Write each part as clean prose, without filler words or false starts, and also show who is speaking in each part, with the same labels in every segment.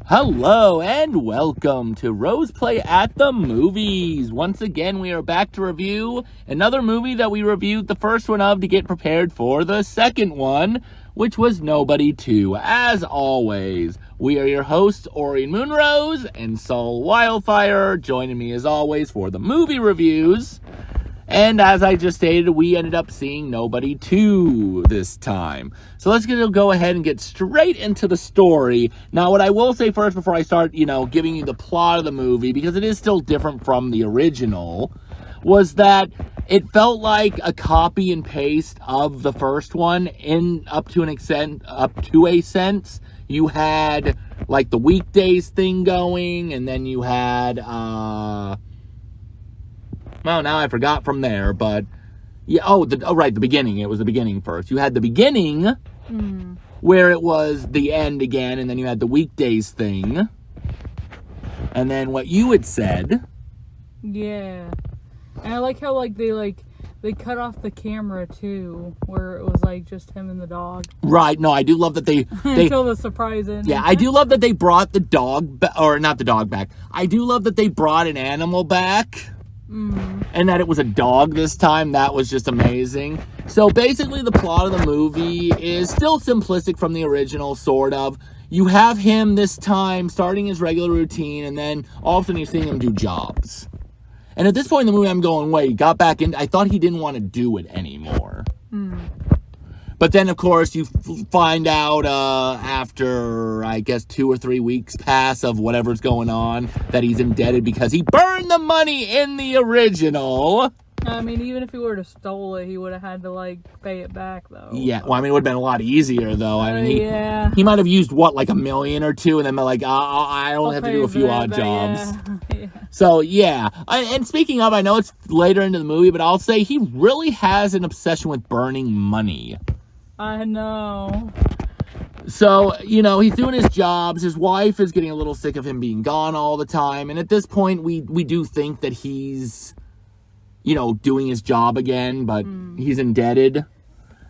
Speaker 1: Hello and welcome to Rose Play at the Movies. Once again, we are back to review another movie that we reviewed the first one of to get prepared for the second one, which was Nobody 2. As always, we are your hosts, Orion Moonrose and Saul Wildfire, joining me as always for the movie reviews. And as I just stated, we ended up seeing Nobody 2 this time. So let's go ahead and get straight into the story. Now, what I will say first before I start, giving you the plot of the movie, because it is still different from the original, was that it felt like a copy and paste of the first one up to a sense. You had, like, the weekdays thing going, and then you had, well, now I forgot from there, but yeah. The beginning. It was the beginning first. You had the beginning where it was the end again, and then you had the weekdays thing, and then what you had said.
Speaker 2: Yeah, and I like how they cut off the camera too, where it was like just him and the dog.
Speaker 1: Right. No, I do love that they
Speaker 2: until the surprise ending.
Speaker 1: Yeah, I do love that they brought the dog or not the dog back. I do love that they brought an animal back. And that it was a dog this time. That was just amazing. So basically the plot of the movie is still simplistic from the original, sort of. You have him this time starting his regular routine, and then all of a sudden you're seeing him do jobs. And at this point in the movie, I'm going, wait, he got back in. I thought he didn't want to do it anymore. But then, of course, you find out after, I guess, 2 or 3 weeks pass of whatever's going on, that he's indebted because he burned the money in the original.
Speaker 2: I mean, even if he were to stole it, he would have had to, pay it back, though.
Speaker 1: Yeah, well, I mean, it would have been a lot easier, though. I mean,
Speaker 2: yeah.
Speaker 1: He might have used, $1 million or two, and then been like, I only have to do a few odd jobs.
Speaker 2: Yeah.
Speaker 1: So, yeah. And speaking of, I know it's later into the movie, but I'll say he really has an obsession with burning money.
Speaker 2: I know.
Speaker 1: So, he's doing his jobs. His wife is getting a little sick of him being gone all the time. And at this point, we do think that he's, doing his job again, but he's indebted.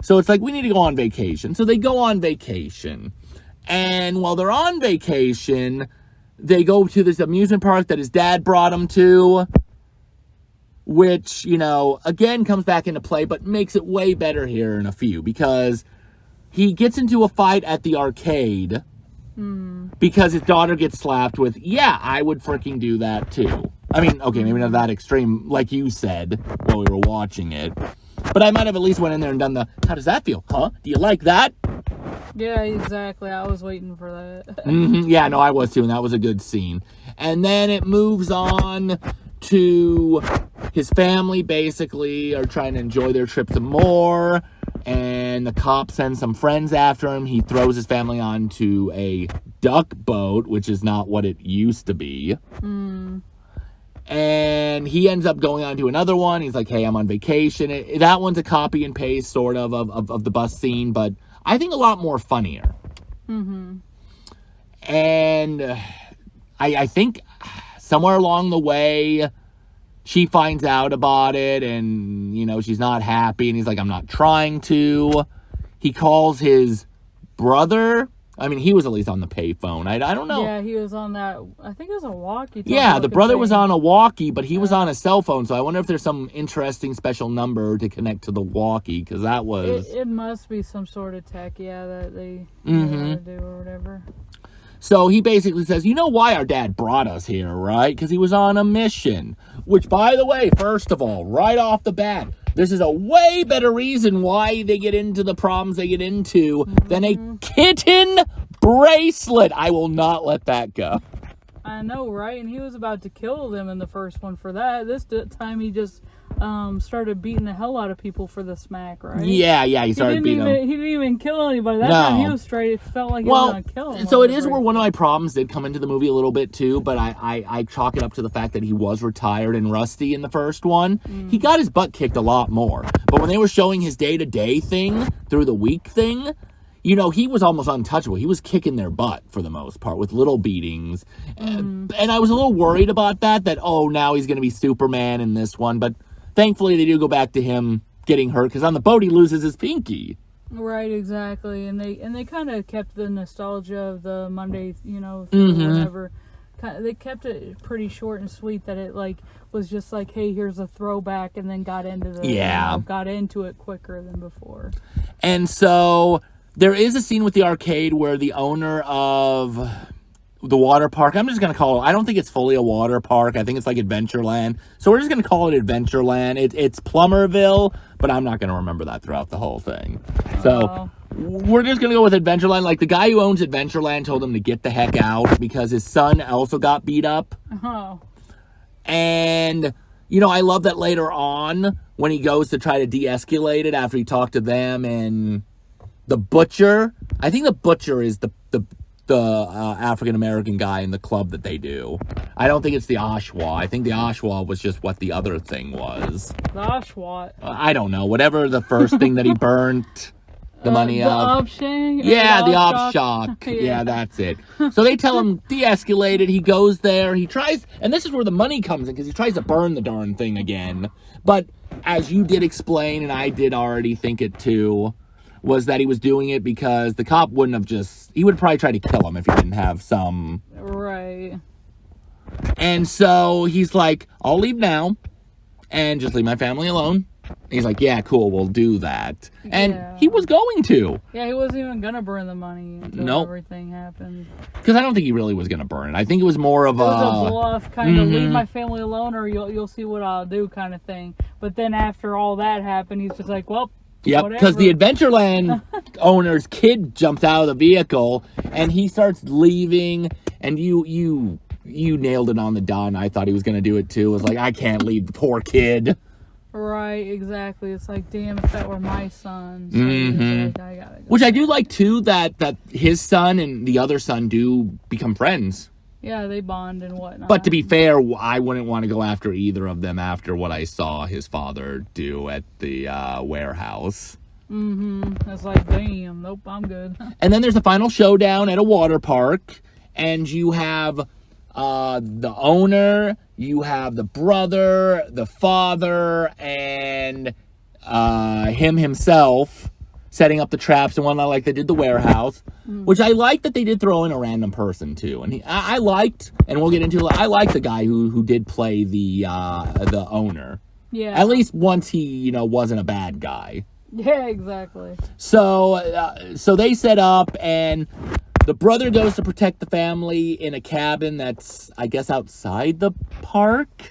Speaker 1: So it's like, we need to go on vacation. So they go on vacation. And while they're on vacation, they go to this amusement park that his dad brought him to, which, again comes back into play, but makes it way better here in a few, because he gets into a fight at the arcade because his daughter gets slapped with, yeah, I would freaking do that too. I mean, okay, maybe not that extreme, like you said while we were watching it, but I might have at least went in there and done the, how does that feel? Huh? Do you like that?
Speaker 2: Yeah, exactly. I was waiting for that.
Speaker 1: Yeah, no, I was too, and that was a good scene. And then it moves on to his family basically are trying to enjoy their trip some more, and the cop sends some friends after him. He throws his family onto a duck boat, which is not what it used to be. And he ends up going on to another one. He's like, hey, I'm on vacation. That one's a copy and paste sort of the bus scene, but I think a lot more funnier. And I think somewhere along the way, she finds out about it, and, she's not happy, and he's like, I'm not trying to. He calls his brother. I mean, he was at least on the payphone. I don't know.
Speaker 2: Yeah, he was on that, I think it was a walkie.
Speaker 1: Yeah, the brother was on a walkie, but he was on a cell phone, so I wonder if there's some interesting special number to connect to the walkie, because that was...
Speaker 2: It must be some sort of tech, that they want to do or whatever.
Speaker 1: So he basically says, you know why our dad brought us here, right? Because he was on a mission. Which, by the way, first of all, right off the bat, this is a way better reason why they get into the problems they get into than a kitten bracelet. I will not let that go.
Speaker 2: I know, right? And he was about to kill them in the first one for that. This time he just started beating the hell out of people for the smack, right?
Speaker 1: Yeah, he started beating them.
Speaker 2: He didn't even kill anybody. That time he was straight. It felt like he was going to kill him.
Speaker 1: So it is where one of my problems did come into the movie a little bit too, but I chalk it up to the fact that he was retired and rusty in the first one. He got his butt kicked a lot more. But when they were showing his day-to-day thing through the week thing, he was almost untouchable. He was kicking their butt for the most part with little beatings. And I was a little worried about that, now he's going to be Superman in this one. But thankfully, they do go back to him getting hurt, because on the boat, he loses his pinky.
Speaker 2: Right, exactly. And they kind of kept the nostalgia of the Monday, through whenever. They kept it pretty short and sweet, that it like was just like, hey, here's a throwback, and then got into got into it quicker than before.
Speaker 1: And so there is a scene with the arcade where the owner of the water park, I'm just going to call it, I don't think it's fully a water park. I think it's like Adventureland. So we're just going to call it Adventureland. It's Plummerville, but I'm not going to remember that throughout the whole thing. So we're just going to go with Adventureland. Like, the guy who owns Adventureland told him to get the heck out because his son also got beat up.
Speaker 2: Oh.
Speaker 1: And, I love that later on when he goes to try to de-escalate it after he talked to them and the butcher. I think the butcher is the African-American guy in the club that they do. I don't think it's the Oshawa. I think the Oshawa was just what the other thing was.
Speaker 2: The Oshawa?
Speaker 1: I don't know. Whatever the first thing that he burnt the money
Speaker 2: the
Speaker 1: of.
Speaker 2: Yeah,
Speaker 1: the Obshock. Yeah, that's it. So they tell him, de-escalate it. He goes there. He tries, and this is where the money comes in, because he tries to burn the darn thing again. But as you did explain, and I did already think it too, was that he was doing it because the cop wouldn't have he would probably try to kill him if he didn't have some.
Speaker 2: Right.
Speaker 1: And so he's like, I'll leave now and just leave my family alone. He's like, yeah, cool, we'll do that. And he was going to.
Speaker 2: Yeah, he wasn't even going to burn the money until everything happened.
Speaker 1: Because I don't think he really was going to burn it. I think it was more of
Speaker 2: a bluff, kind of leave my family alone or you'll see what I'll do kind of thing. But then after all that happened, he's just like, well,
Speaker 1: yep, because the Adventureland owner's kid jumps out of the vehicle and he starts leaving, and you nailed it on the dot, and I thought he was going to do it too. It was like, I can't leave the poor kid.
Speaker 2: Right, exactly. It's like, damn, if that were my son. So like, I gotta go.
Speaker 1: Which I do like too, that his son and the other son do become friends.
Speaker 2: Yeah, they bond and whatnot.
Speaker 1: But to be fair, I wouldn't want to go after either of them after what I saw his father do at the warehouse.
Speaker 2: It's like, damn, nope, I'm good.
Speaker 1: And then there's a final showdown at a water park, and you have the owner, you have the brother, the father, and him himself setting up the traps and whatnot, like they did the warehouse, which I like that they did throw in a random person too. And I liked, and we'll get into it, I liked the guy who did play the owner.
Speaker 2: Yeah.
Speaker 1: At least once he, wasn't a bad guy.
Speaker 2: Yeah, exactly.
Speaker 1: So they set up, and the brother goes to protect the family in a cabin that's, I guess, outside the park.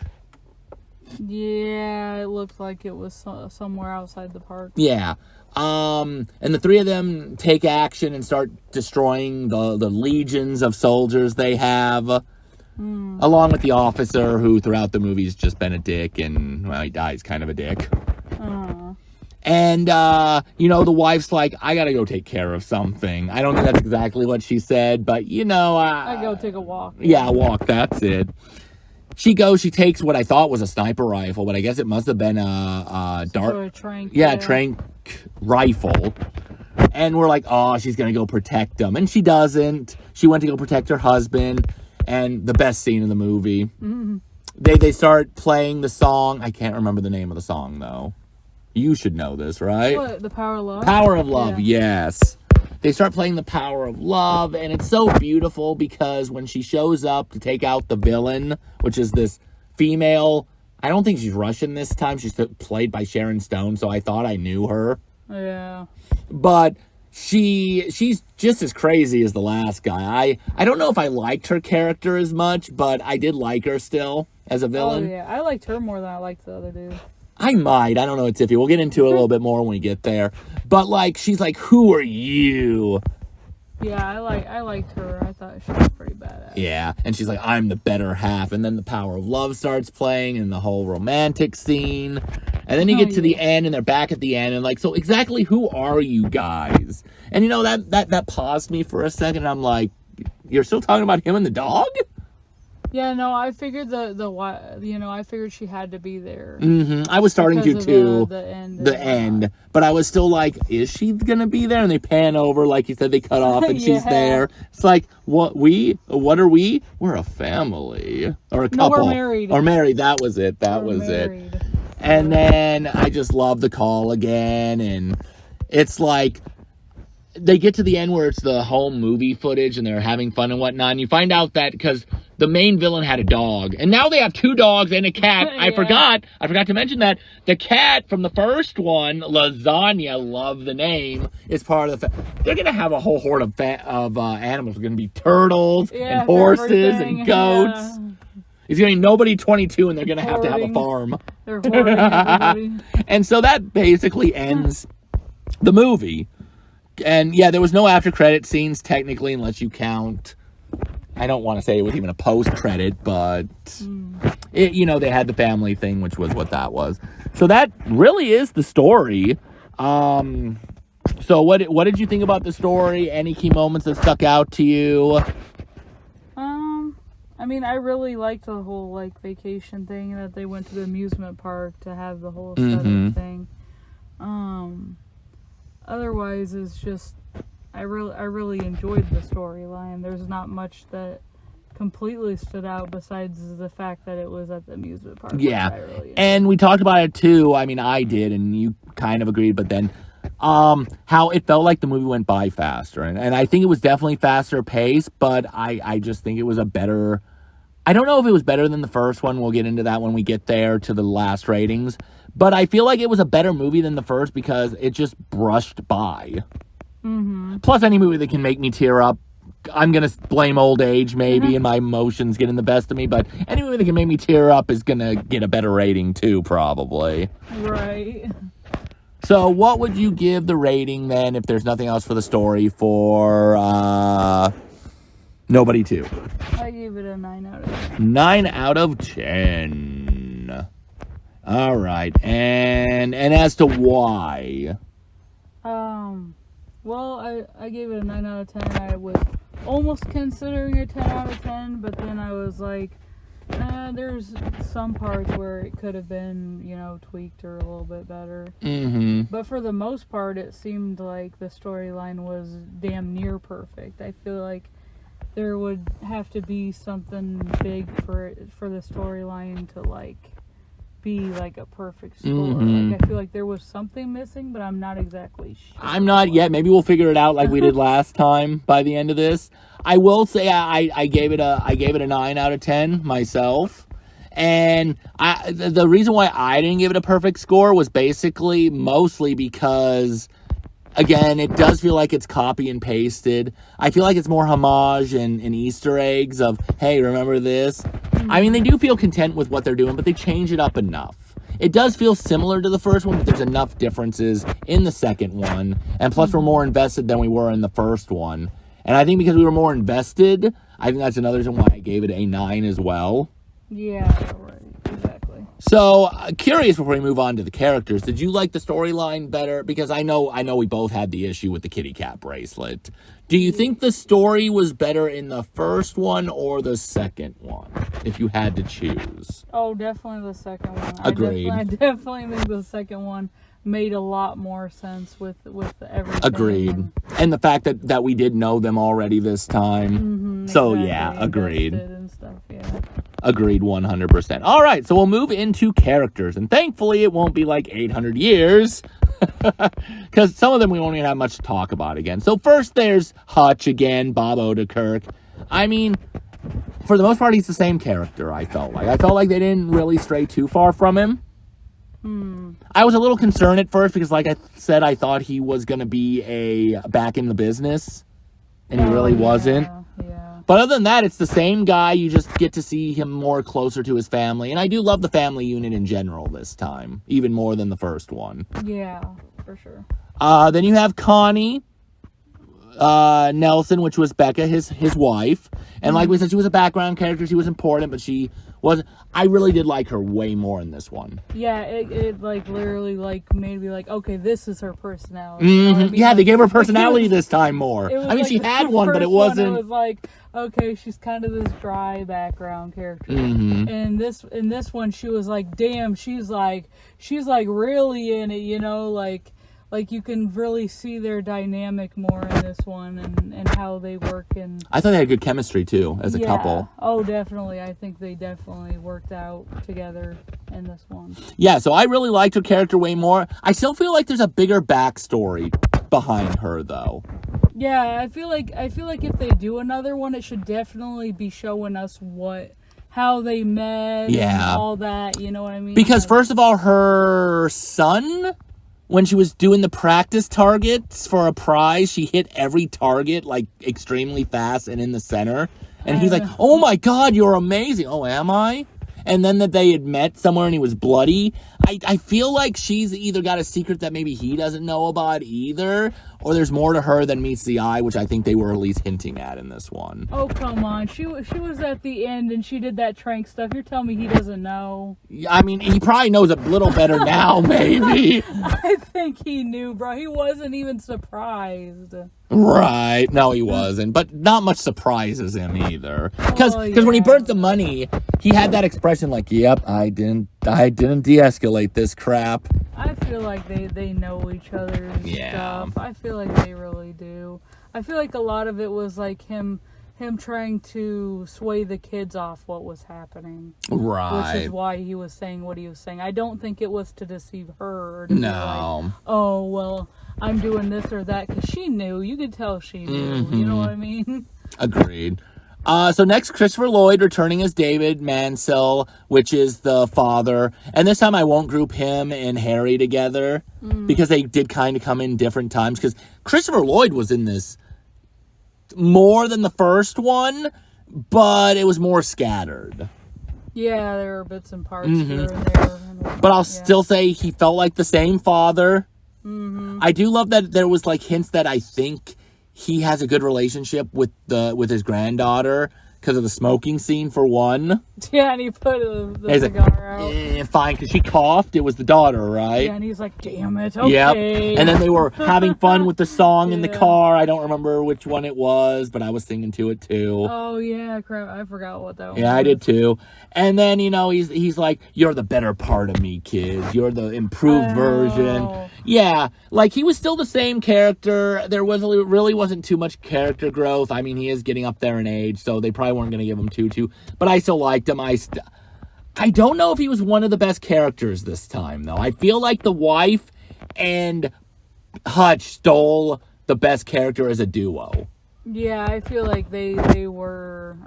Speaker 2: Yeah, it looked like it was somewhere outside the park.
Speaker 1: Yeah. And the three of them take action and start destroying the legions of soldiers they have, along with the officer who throughout the movie's just been a dick, and, well, he dies kind of a dick. And, the wife's like, I gotta go take care of something. I don't think that's exactly what she said, but,
Speaker 2: I go take a walk.
Speaker 1: Yeah, walk, that's it. She goes, she takes what I thought was a sniper rifle, but I guess it must have been a dart.
Speaker 2: Or a trank.
Speaker 1: Yeah, trank rifle. And we're like, oh, she's going to go protect him. And she doesn't. She went to go protect her husband. And the best scene in the movie. They start playing the song. I can't remember the name of the song, though. You should know this, right?
Speaker 2: What, The Power of Love?
Speaker 1: Power of Love, yes. They start playing The Power of Love, and it's so beautiful because when she shows up to take out the villain, which is this female, I don't think she's Russian this time. She's played by Sharon Stone, so I thought I knew her.
Speaker 2: Yeah.
Speaker 1: But she's just as crazy as the last guy. I don't know if I liked her character as much, but I did like her still as a villain.
Speaker 2: Oh, yeah. I liked her more than I liked the other dude.
Speaker 1: I might. I don't know. It's iffy. We'll get into it a little bit more when we get there. But, she's like, who are you?
Speaker 2: Yeah, I liked her. I thought she was pretty badass.
Speaker 1: Yeah, and she's like, I'm the better half. And then The Power of Love starts playing and the whole romantic scene. And then you get to the end, and they're back at the end. And, so exactly who are you guys? And, that paused me for a second. I'm like, you're still talking about him and the dog?
Speaker 2: Yeah, no, I figured I figured she had to be there.
Speaker 1: I was starting to too.
Speaker 2: The end.
Speaker 1: The end. But I was still like, is she gonna be there? And they pan over, like you said, they cut off, and she's there. It's like, what are we? We're a family. Or a couple.
Speaker 2: No, we're married.
Speaker 1: Or married, that was it. That was it. And then I just love the call again, and it's like they get to the end where it's the home movie footage and they're having fun and whatnot, and you find out that because the main villain had a dog, and now they have 2 dogs and a cat.
Speaker 2: Yeah.
Speaker 1: I forgot to mention that the cat from the first one, Lasagna, love the name, is part of the they're gonna have a whole horde of animals. They're gonna be turtles and horses and goats.
Speaker 2: Yeah.
Speaker 1: It's gonna be nobody 22, and they're gonna have to have a farm.
Speaker 2: They're hoarding everybody.
Speaker 1: And so that basically ends the movie. And yeah, there was no after credit scenes technically, unless you count. I don't want to say it was even a post credit, but they had the family thing, which was what that was. So that really is the story. So what did you think about the story? Any key moments that stuck out to you?
Speaker 2: I mean, I really liked the whole like vacation thing that they went to the amusement park to have the whole setup thing. Otherwise, it's just I really enjoyed the storyline. There's not much that completely stood out besides the fact that it was at the amusement park.
Speaker 1: Yeah, and we talked about it too. I mean, I did, and you kind of agreed, but then how it felt like the movie went by faster, and I think it was definitely faster paced, but I just think it was a better. I don't know if it was better than the first one. We'll get into that when we get there to the last ratings. But I feel like it was a better movie than the first because it just brushed by. Mm-hmm. Plus, any movie that can make me tear up, I'm going to blame old age maybe and my emotions getting the best of me. But any movie that can make me tear up is going to get a better rating too, probably.
Speaker 2: Right.
Speaker 1: So what would you give the rating then, if there's nothing else for the story, for Nobody 2?
Speaker 2: I gave it a 9 out of 10.
Speaker 1: 9 out of 10. All right. And as to why?
Speaker 2: Well, I gave it a 9 out of 10. I was almost considering a 10 out of 10, but then I was like, there's some parts where it could have been, tweaked or a little bit better. Mm-hmm. But for the most part, it seemed like the storyline was damn near perfect. I feel like there would have to be something big for the storyline to be like a perfect score. Mm-hmm. I feel like there was something missing, but I'm not exactly sure.
Speaker 1: I'm not yet. Maybe we'll figure it out like we did last time by the end of this. I will say I gave it a 9 out of 10 myself. And the reason why I didn't give it a perfect score was basically mostly because, again, it does feel like it's copy and pasted. I feel like it's more homage and Easter eggs of, hey, remember this? Mm-hmm. I mean, they do feel content with what they're doing, but they change it up enough. It does feel similar to the first one, but there's enough differences in the second one. And plus, we're more invested than we were in the first one. And I think because we were more invested, I think that's another reason why I gave it a 9 as well.
Speaker 2: Yeah, right. Exactly.
Speaker 1: So, curious before we move on to the characters, did you like the storyline better? Because I know we both had the issue with the kitty cat bracelet. Do you think the story was better in the first one or the second one, if you had to choose?
Speaker 2: Oh, definitely the second one.
Speaker 1: Agreed.
Speaker 2: I definitely think the second one made a lot more sense with everything.
Speaker 1: Agreed. And the fact that we did know them already this time.
Speaker 2: Mm-hmm,
Speaker 1: so,
Speaker 2: exactly.
Speaker 1: yeah, agreed.
Speaker 2: And stuff, yeah.
Speaker 1: Agreed 100%. All right, so we'll move into characters. And thankfully, it won't be like 800 years. Because some of them we won't even have much to talk about again. So first, there's Hutch again, Bob Odenkirk. I mean, for the most part, he's the same character, I felt like. I felt like they didn't really stray too far from him. I was a little concerned at first because, like I said, I thought he was going to be back in the business. And he really wasn't.
Speaker 2: Yeah.
Speaker 1: But other than that, it's the same guy. You just get to see him more closer to his family. And I do love the family unit in general this time, even more than the first one.
Speaker 2: Yeah, for sure.
Speaker 1: Then you have Connie Nelson, which was Becca, his wife. And like we said, she was a background character. She was important, but she wasn't. I really did like her way more in this one.
Speaker 2: Yeah, it literally made me okay, this is her personality.
Speaker 1: Mm-hmm.
Speaker 2: You know what I mean?
Speaker 1: Yeah, they gave her personality this time more. I mean, she had one, but it wasn't.
Speaker 2: It was like, okay, she's kind of this dry background character.
Speaker 1: Mm-hmm.
Speaker 2: And in this one, she was like, damn, she's like really in it, like you can really see their dynamic more in this one and how they work. And
Speaker 1: I thought they had good chemistry too as a couple.
Speaker 2: Oh, definitely. I think they definitely worked out together in this one.
Speaker 1: Yeah, so I really liked her character way more. I still feel like there's a bigger backstory behind her though.
Speaker 2: Yeah, I feel like if they do another one, it should definitely be showing us how they met and all that, you know what I mean?
Speaker 1: Because first of all, her son, when she was doing the practice targets for a prize, she hit every target like extremely fast and in the center. And he's like, "Oh my God, you're amazing." "Oh, am I?" And then that they had met somewhere and he was bloody. I feel like she's either got a secret that maybe he doesn't know about either, or there's more to her than meets the eye, which I think they were at least hinting at in this one.
Speaker 2: Oh, come on. She was at the end and she did that trank stuff. You're telling me he doesn't know?
Speaker 1: I mean, he probably knows a little better now, maybe.
Speaker 2: I think he knew, bro. He wasn't even surprised.
Speaker 1: Right. No, he wasn't. But not much surprises him either. Because when he burnt the money, he had that expression like, "Yep, I didn't de-escalate this crap."
Speaker 2: I feel like they know each other's stuff. I feel like they really do. I feel like a lot of it was like him trying to sway the kids off what was happening.
Speaker 1: Right.
Speaker 2: Which is why he was saying what he was saying. I don't think it was to deceive her or to be like, "Oh, well, I'm doing this or that," because she knew. You could tell she knew. You know what I mean?
Speaker 1: Agreed. So next, Christopher Lloyd returning as David Mansell, which is the father. And this time I won't group him and Harry together because they did kind of come in different times. Because Christopher Lloyd was in this more than the first one, but it was more scattered.
Speaker 2: Yeah, there were bits and parts here and there.
Speaker 1: But I'll still say he felt like the same father. I do love that there was like hints that I think he has a good relationship with his granddaughter because of the smoking scene for one.
Speaker 2: Yeah, and he put the cigar out.
Speaker 1: Fine, because she coughed. It was the daughter, right?
Speaker 2: Yeah, and he's like, "Damn it, okay."
Speaker 1: Yep. And then they were having fun with the song in the car. I don't remember which one it was, but I was singing to it too.
Speaker 2: Oh, yeah, crap. I forgot what that was.
Speaker 1: Yeah, I did too. And then, he's like, "You're the better part of me, kid. You're the improved version." Yeah, like he was still the same character. There really wasn't too much character growth. I mean, he is getting up there in age, so they probably weren't going to give him too. But I still liked him. I don't know if he was one of the best characters this time, though. I feel like the wife and Hutch stole the best character as a duo.
Speaker 2: Yeah, I feel like they were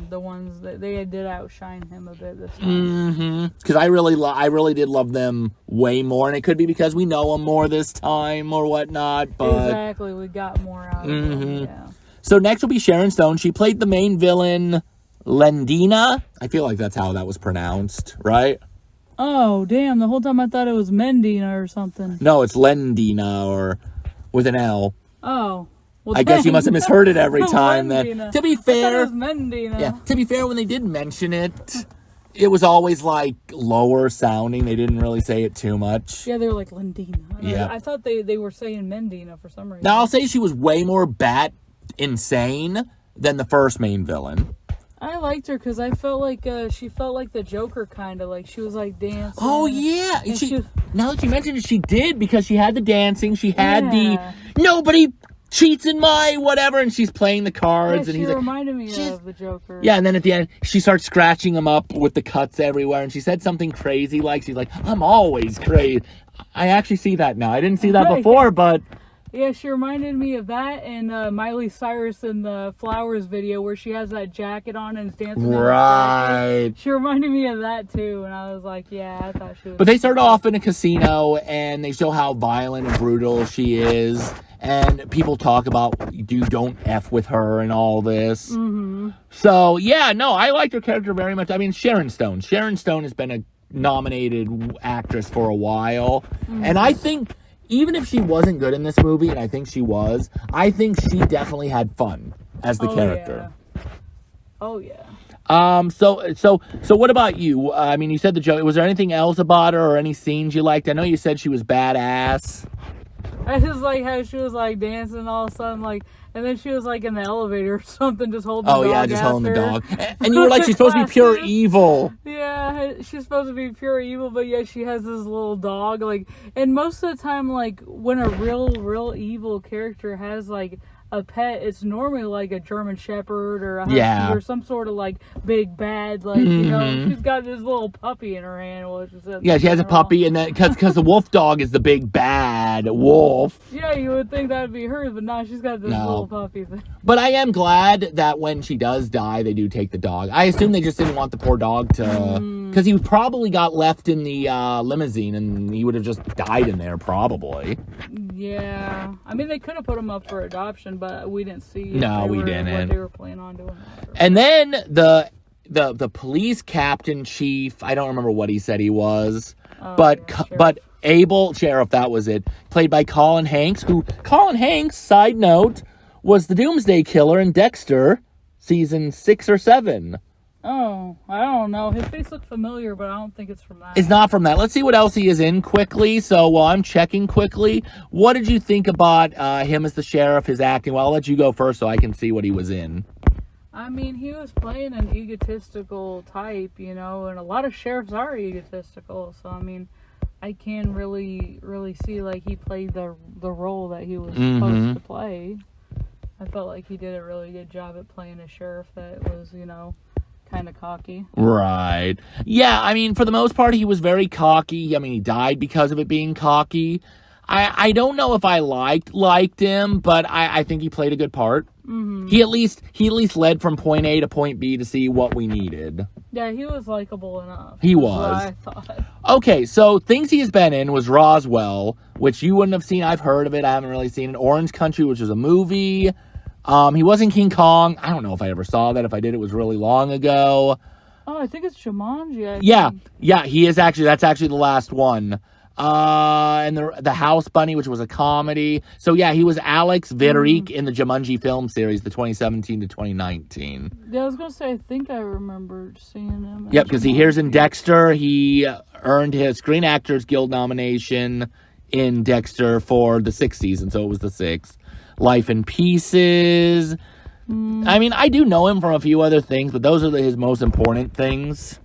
Speaker 2: the ones that they did outshine him a bit this time.
Speaker 1: Because I really did love them way more, and it could be because we know them more this time or whatnot. But
Speaker 2: exactly, we got more out of them. Yeah.
Speaker 1: So next will be Sharon Stone. She played the main villain, Lendina. I feel like that's how that was pronounced, right?
Speaker 2: Oh, damn. The whole time I thought it was Mendina or something.
Speaker 1: No, it's Lendina or with an L.
Speaker 2: Oh. Well,
Speaker 1: I guess you must have misheard it every time. Then, to be fair,
Speaker 2: it was Mendina.
Speaker 1: Yeah. To be fair, when they did mention it, it was always like lower sounding. They didn't really say it too much.
Speaker 2: Yeah, they were like Lendina.
Speaker 1: Yeah.
Speaker 2: I thought they were saying Mendina for some reason.
Speaker 1: Now I'll say she was way more bat insane than the first main villain.
Speaker 2: I liked her because I felt like she felt like the Joker, kind of like she was like dancing.
Speaker 1: Oh yeah, now that you mentioned it, she did because she had the dancing. She had the nobody cheats in my whatever, and she's playing the cards.
Speaker 2: Yeah,
Speaker 1: and
Speaker 2: she reminded me of the Joker.
Speaker 1: Yeah, and then at the end, she starts scratching him up with the cuts everywhere, and she said something crazy like, she's like, "I'm always crazy." I actually see that now. I didn't see that before, but.
Speaker 2: Yeah, she reminded me of that and Miley Cyrus in the Flowers video where she has that jacket on and is dancing.
Speaker 1: Right.
Speaker 2: She reminded me of that too, and I was like, yeah, I thought she was.
Speaker 1: But they start off in a casino and they show how violent and brutal she is, and people talk about don't F with her and all this. So yeah, no, I liked her character very much. I mean, Sharon Stone. Sharon Stone has been a nominated actress for a while, and I think. Even if she wasn't good in this movie, and I think she was, I think she definitely had fun as the character.
Speaker 2: Yeah. Oh yeah.
Speaker 1: So what about you? I mean, you said the joke. Was there anything else about her or any scenes you liked? I know you said she was badass.
Speaker 2: I just like how she was like dancing, and all of a sudden, like And then she was like in the elevator or something, just holding the dog.
Speaker 1: Oh, yeah, just holding the
Speaker 2: after.
Speaker 1: dog. And you were like, she's supposed to be pure evil.
Speaker 2: Yeah, she's supposed to be pure evil, but yet she has this little dog. Like, and most of the time, like, when a real evil character has, like, a pet, it's normally like a German Shepherd or a Husky or some sort of like big bad, like, you know, she's got this little puppy in her hand.
Speaker 1: Yeah, she has a puppy, and then because the wolf dog is the big bad wolf.
Speaker 2: Yeah, you would think that would be hers, but no, she's got this little puppy thing.
Speaker 1: But I am glad that when she does die, they do take the dog. I assume they just didn't want the poor dog to, because he probably got left in the limousine, and he would have just died in there, probably.
Speaker 2: Yeah, I mean, they could have put him up for adoption, but we didn't see.
Speaker 1: No, we didn't.
Speaker 2: What they were planning on doing.
Speaker 1: And then the police captain chief, I don't remember what he said he was, but Abel Sheriff, that was it, played by Colin Hanks. Who Colin Hanks, side note, was the Doomsday Killer in Dexter, season 6 or 7.
Speaker 2: Oh, I don't know. His face looked familiar, but I don't think it's from that.
Speaker 1: It's not from that. Let's see what else he is in quickly. So while I'm checking quickly, what did you think about him as the sheriff, his acting? Well, I'll let you go first so I can see what he was in.
Speaker 2: I mean, he was playing an egotistical type, you know, and a lot of sheriffs are egotistical. So, I mean, I can really see, like, he played the role that he was supposed to play. I felt like he did a really good job at playing a sheriff that was, you know, kind of cocky.
Speaker 1: Right. Yeah, I mean, for the most part, he was very cocky. I mean, he died because of it being cocky. I don't know if I liked him, but I think he played a good part. Mm-hmm. He at least led from point A to point B to see what we needed.
Speaker 2: Yeah, he was likable enough.
Speaker 1: He was.
Speaker 2: I thought.
Speaker 1: Okay, so things he has been in was Roswell, which you wouldn't have seen. I've heard of it. I haven't really seen it. Orange Country, which was a movie. He was in King Kong. I don't know if I ever saw that. If I did, it was really long ago.
Speaker 2: Oh, I think it's Jumanji.
Speaker 1: Yeah, he is actually. That's actually the last one. And the House Bunny, which was a comedy. So yeah, he was Alex Verrick in the Jumanji film series, the 2017 to 2019.
Speaker 2: Yeah, I was gonna say, I think I remember seeing him.
Speaker 1: Yep, because here's in Dexter. He earned his Screen Actors Guild nomination in Dexter for the 6th season, so it was the 6th. Life in Pieces. I mean, I do know him from a few other things, but those are his most important things.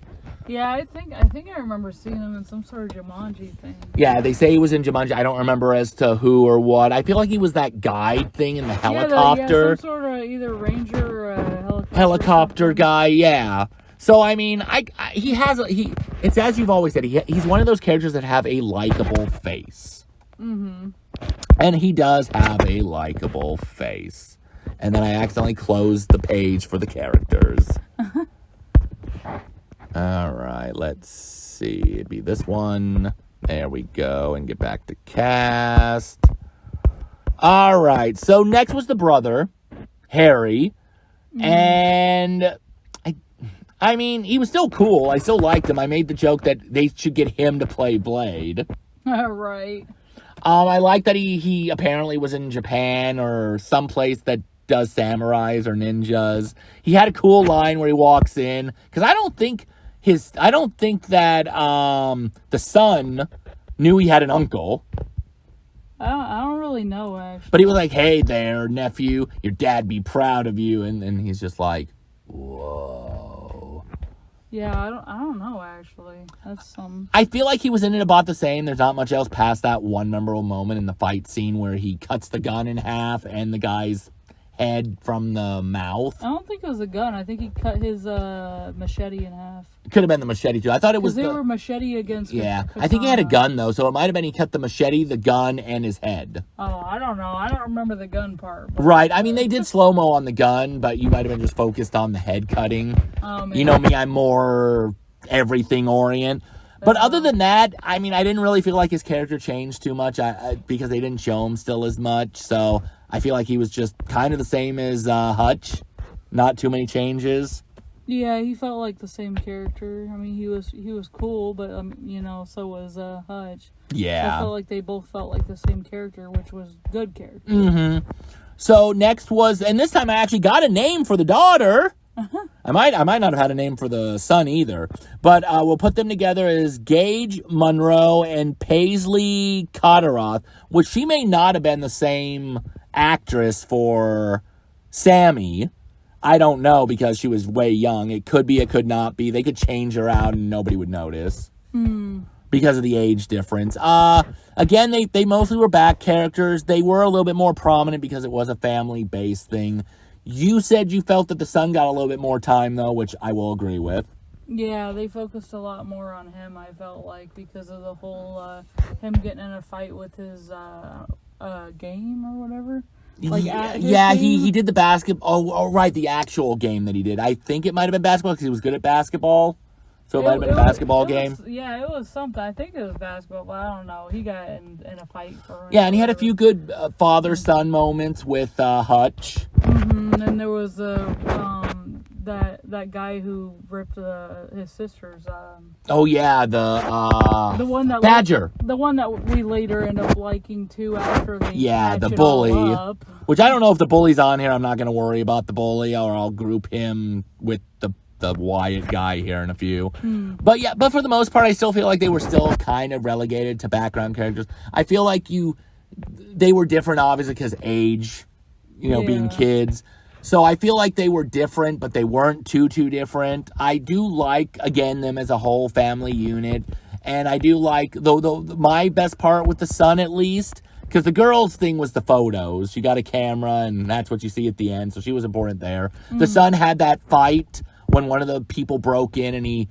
Speaker 2: Yeah, I think I remember seeing him in some sort of Jumanji thing.
Speaker 1: Yeah, they say he was in Jumanji. I don't remember as to who or what. I feel like he was that guide thing in the helicopter.
Speaker 2: Yeah, some sort of either ranger or a
Speaker 1: helicopter guy, yeah. So, I mean, it's as you've always said, he's one of those characters that have a likable face. Mm-hmm. And he does have a likable face. And then I accidentally closed the page for the characters. All right, let's see. It'd be this one. There we go. And get back to cast. All right, so next was the brother, Harry. And I mean, he was still cool. I still liked him. I made the joke that they should get him to play Blade.
Speaker 2: Right.
Speaker 1: I like that he apparently was in Japan or someplace that does samurais or ninjas. He had a cool line where he walks in, because I don't think that the son knew he had an uncle.
Speaker 2: I don't really know, actually.
Speaker 1: But he was like, "Hey there, nephew, your dad be proud of you," and he's just like, "Whoa."
Speaker 2: Yeah, I don't know, actually. That's
Speaker 1: I feel like he was in it about the same. There's not much else past that one memorable moment in the fight scene where he cuts the gun in half and the guy's head from the mouth.
Speaker 2: I don't think it was a gun. I think he cut his machete in half.
Speaker 1: It could have been the machete too. I thought it was
Speaker 2: they were machete against.
Speaker 1: Yeah,
Speaker 2: katana.
Speaker 1: I think he had a gun though, so it might have been he cut the machete, the gun, and his head.
Speaker 2: Oh, I don't know. I don't remember the gun part.
Speaker 1: Right. I mean, they did slow-mo on the gun, but you might have been just focused on the head cutting. You know me, I'm more everything orient. But other than that, I mean, I didn't really feel like his character changed too much because they didn't show him still as much. So I feel like he was just kind of the same as Hutch. Not too many changes.
Speaker 2: Yeah, he felt like the same character. I mean, he was cool, but you know, so was Hutch.
Speaker 1: Yeah.
Speaker 2: So I felt like they both felt like the same character, which was good character.
Speaker 1: Mm-hmm. So next was, and this time I actually got a name for the daughter. Uh-huh. I might not have had a name for the son either, but we'll put them together as Gage Munro and Paisley Cotteroth, which she may not have been the same actress for Sammy. I don't know because she was way young. It could be, it could not be. They could change her out and nobody would notice because of the age difference. Again, they mostly were back characters. They were a little bit more prominent because it was a family-based thing. You said you felt that the son got a little bit more time, though, which I will agree with.
Speaker 2: Yeah, they focused a lot more on him, I felt like, because of the whole, him getting in a fight with his, game or whatever. Like,
Speaker 1: he did the basketball. Oh, right, the actual game that he did. I think it might have been basketball because he was good at basketball. So it might have been a basketball game.
Speaker 2: It was something. I think it was basketball, but I don't know. He got in a fight for him.
Speaker 1: Yeah, and he had a few good father-son moments with Hutch.
Speaker 2: And there was that guy who ripped his sister's.
Speaker 1: Oh yeah, the
Speaker 2: one that
Speaker 1: Badger.
Speaker 2: The one that we later end up liking too after they
Speaker 1: the bully.
Speaker 2: all up.
Speaker 1: Which I don't know if the bully's on here. I'm not going to worry about the bully, or I'll group him with the Wyatt guy here in a few. But yeah, but for the most part, I still feel like they were still kind of relegated to background characters. I feel like they were different, obviously, because age, being kids. So I feel like they were different, but they weren't too different. I do like, again, them as a whole family unit. And I do like, though my best part with the son, at least, because the girl's thing was the photos. She got a camera, and that's what you see at the end. So she was important there. The son had that fight when one of the people broke in, and he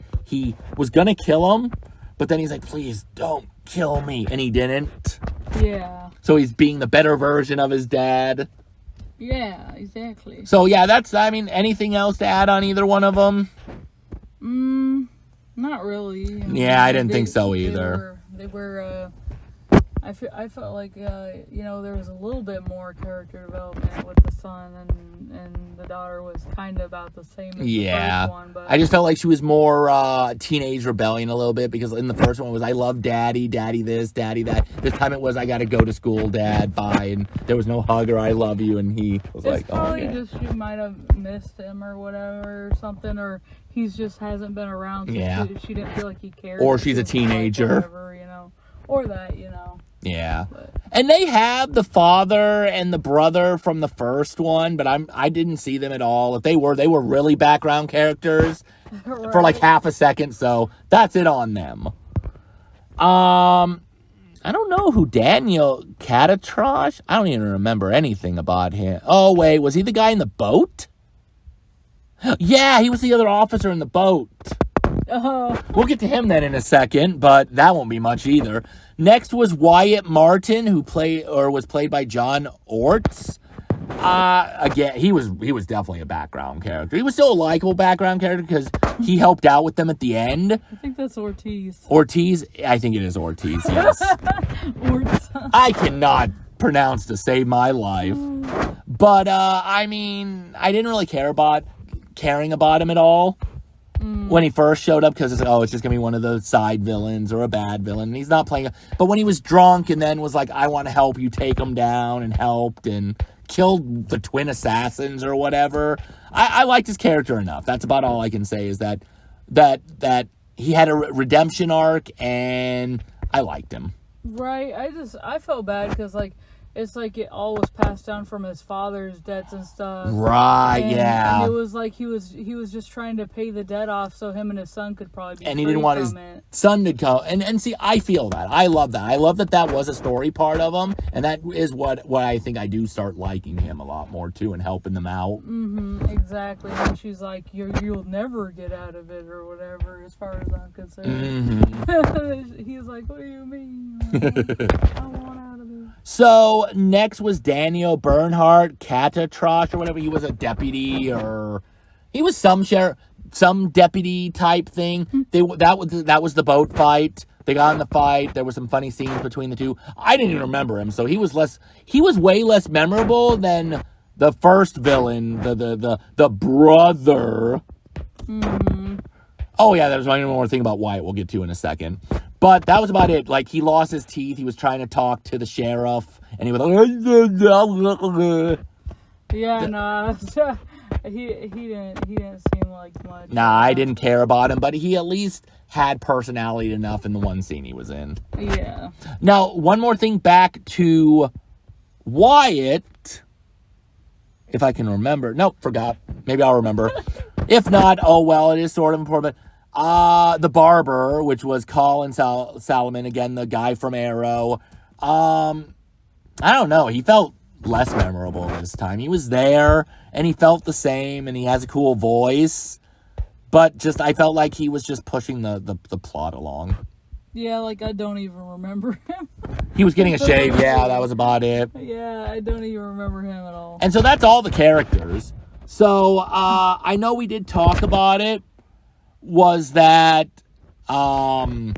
Speaker 1: was going to kill him. But then he's like, please don't kill me. And he didn't.
Speaker 2: Yeah.
Speaker 1: So he's being the better version of his dad.
Speaker 2: Yeah, exactly.
Speaker 1: So, yeah, anything else to add on either one of them?
Speaker 2: Not really.
Speaker 1: I didn't think so either.
Speaker 2: They were I felt like, there was a little bit more character development with the son, and the daughter was kind of about the same as the first one. But
Speaker 1: I just felt like she was more teenage rebellion a little bit, because in the first one it was, I love daddy this, daddy that. This time it was, I got to go to school, dad, bye. And there was no hug or I love you, and he was
Speaker 2: it's probably just she might have missed him or whatever, or something, or he's just hasn't been around, so she didn't feel like he cared.
Speaker 1: Or she's a teenager.
Speaker 2: Whatever, or that,
Speaker 1: Yeah. And they have the father and the brother from the first one, but I didn't see them at all. If they were really background characters
Speaker 2: right.
Speaker 1: for like half a second, so that's it on them. I don't know who Daniel Catatrosh. I don't even remember anything about him. Oh, wait, was he the guy in the boat? Yeah, he was the other officer in the boat. We'll get to him then in a second, but that won't be much either. Next was Wyatt Martin, who was played by John Orts. Again, he was definitely a background character. He was still a likable background character because he helped out with them at the end.
Speaker 2: I think that's Ortiz.
Speaker 1: Ortiz? I think it is Ortiz, yes.
Speaker 2: Ortiz.
Speaker 1: I cannot pronounce to save my life. But, I didn't really caring about him at all. When he first showed up, because it's just going to be one of the side villains or a bad villain. And he's not playing. But when he was drunk and then was like, I want to help you take him down, and helped and killed the twin assassins or whatever, I liked his character enough. That's about all I can say, is that he had a redemption arc, and I liked him.
Speaker 2: Right. I felt bad because, it's like it all was passed down from his father's debts and stuff.
Speaker 1: Right,
Speaker 2: and it was like he was just trying to pay the debt off so him and his son could probably be
Speaker 1: and he didn't want his son to go. And see, I feel that. I love that. I love that was a story part of him. And that is what I think I do start liking him a lot more, too, and helping them out.
Speaker 2: Exactly. And she's like, you'll never get out of it or whatever, as far as I'm concerned. He's like, what do you mean? I want out of it.
Speaker 1: So, next was Daniel Bernhardt Catatrosh or whatever. He was a deputy, or he was some deputy type thing. That was the boat fight. They got in the fight. There were some funny scenes between the two. I didn't even remember him, so he was way less memorable than the first villain, the brother. Oh yeah, there's one more thing about Wyatt we'll get to in a second. But that was about it. Like, he lost his teeth. He was trying to talk to the sheriff, and he was like,
Speaker 2: yeah, no, he didn't seem like much.
Speaker 1: Nah, I didn't care about him, but he at least had personality enough in the one scene he was in.
Speaker 2: Yeah.
Speaker 1: Now, one more thing back to Wyatt. if I can remember. Nope, forgot. Maybe I'll remember. If not, oh well, it is sort of important. But, the barber, which was Colin Salomon, again, the guy from Arrow. I don't know. He felt less memorable this time. He was there, and he felt the same, and he has a cool voice. But just, I felt like he was just pushing the plot along.
Speaker 2: Yeah, like, I don't even remember him.
Speaker 1: He was getting a shave, yeah, that was about it.
Speaker 2: Yeah, I don't even remember him at all.
Speaker 1: And so that's all the characters. So, I know we did talk about it, was that, what